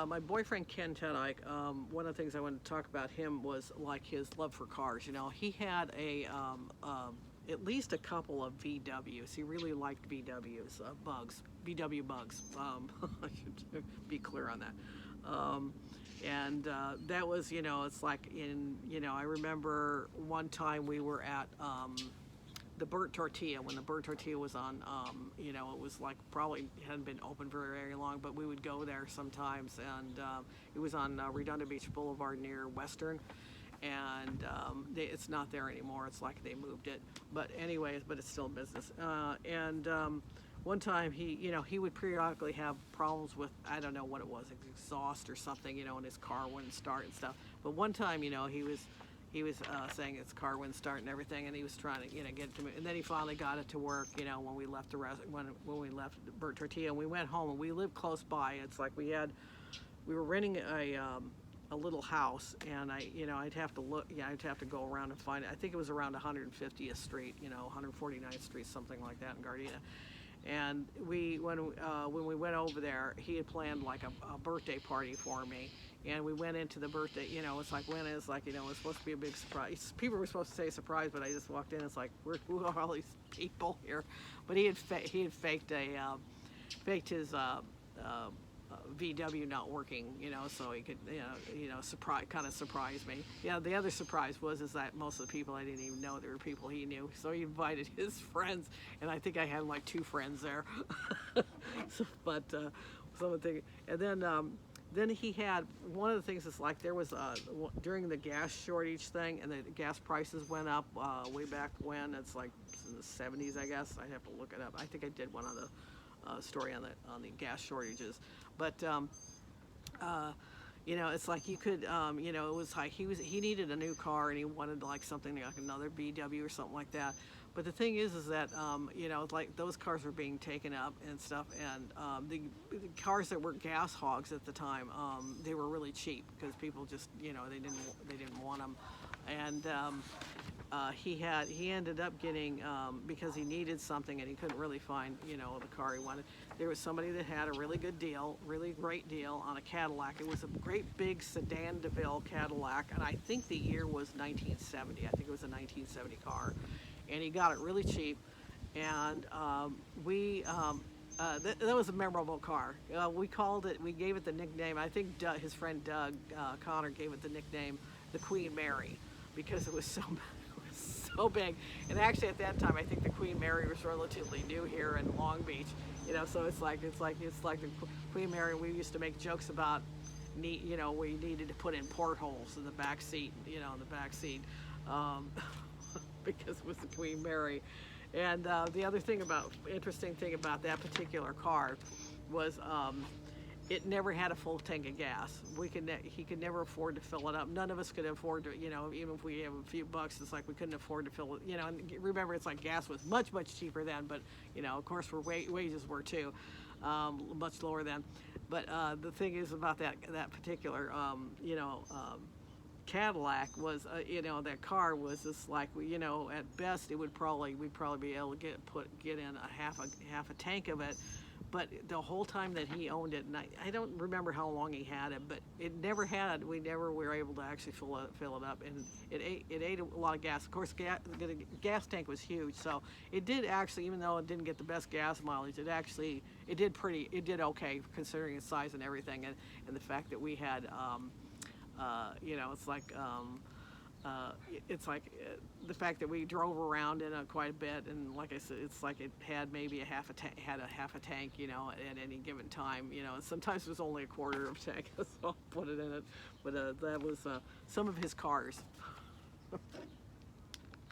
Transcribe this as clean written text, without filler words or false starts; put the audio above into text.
my boyfriend Ken Tedike, one of the things I wanted to talk about him was like his love for cars. You know, he had at least a couple of VWs. He really liked VWs, VW bugs. I should be clear on that. And that was, you know, it's like I remember one time we were at the Burnt Tortilla, when the Burnt Tortilla was on, it was like probably hadn't been open very long, but we would go there sometimes, and it was on Redondo Beach Boulevard near Western, and it's not there anymore. It's like they moved it, but anyways, but it's still in business. One time he would periodically have problems with, I don't know what it was, exhaust or something, and his car wouldn't start and stuff. But one time, he was saying his car wouldn't start and everything, and he was trying to get it to me. And then he finally got it to work. When we left when we left Burnt Tortilla, and we went home, and we lived close by. It's like we were renting a little house, and I'd have to look. Yeah, I'd have to go around and find it. I think it was around 150th Street, 149th Street, something like that in Gardena. And when we went over there, he had planned like a birthday party for me. And we went into the birthday, it's like when it's like, it was supposed to be a big surprise. People were supposed to say surprise, but I just walked in. It's like, who are all these people here? But he had faked his VW not working, so he could, surprise me. Yeah, the other surprise was that most of the people I didn't even know, there were people he knew. So he invited his friends, and I think I had like 2 friends there. And then he had, one of the things is like there was during the gas shortage thing, and the gas prices went up way back when. It's like in the 70s, I guess. I'd have to look it up. I think I did one on the story on the gas shortages. But it's like you could, it was like he needed a new car, and he wanted like something like another VW or something like that. But the thing is that, like those cars were being taken up and stuff, and the cars that were gas hogs at the time, they were really cheap because people just, they didn't want them. And he ended up getting, because he needed something and he couldn't really find, the car he wanted. There was somebody that had a really good deal, really great deal on a Cadillac. It was a great big sedan DeVille Cadillac, and I think the year was 1970. I think it was a 1970 car. And he got it really cheap, and that was a memorable car. We gave it the nickname, I think his friend Doug Connor gave it the nickname, the Queen Mary, because it was so big. And actually at that time, I think the Queen Mary was relatively new here in Long Beach, so it's like the Queen Mary. We used to make jokes about, we needed to put in portholes in the back seat, because it was the Queen Mary. And the other interesting thing about that particular car was it never had a full tank of gas. He could never afford to fill it up. None of us could afford to, even if we have a few bucks, it's like we couldn't afford to fill it, and remember, it's like gas was much much cheaper then, but of course wages were too, much lower then. But the thing is about that particular Cadillac was, that car was just like, at best we'd probably be able to get in a half a tank of it. But the whole time that he owned it, and I don't remember how long he had it, but we never were able to actually fill it up, and it ate a lot of gas. Of course, the gas tank was huge, so it did actually, even though it didn't get the best gas mileage, it did okay considering its size and everything, and the fact that we had, it's like the fact that we drove around in it quite a bit, and like I said, it's like it had maybe a half a tank, at any given time, and sometimes it was only a quarter of a tank, so I'll put it in it. But that was some of his cars.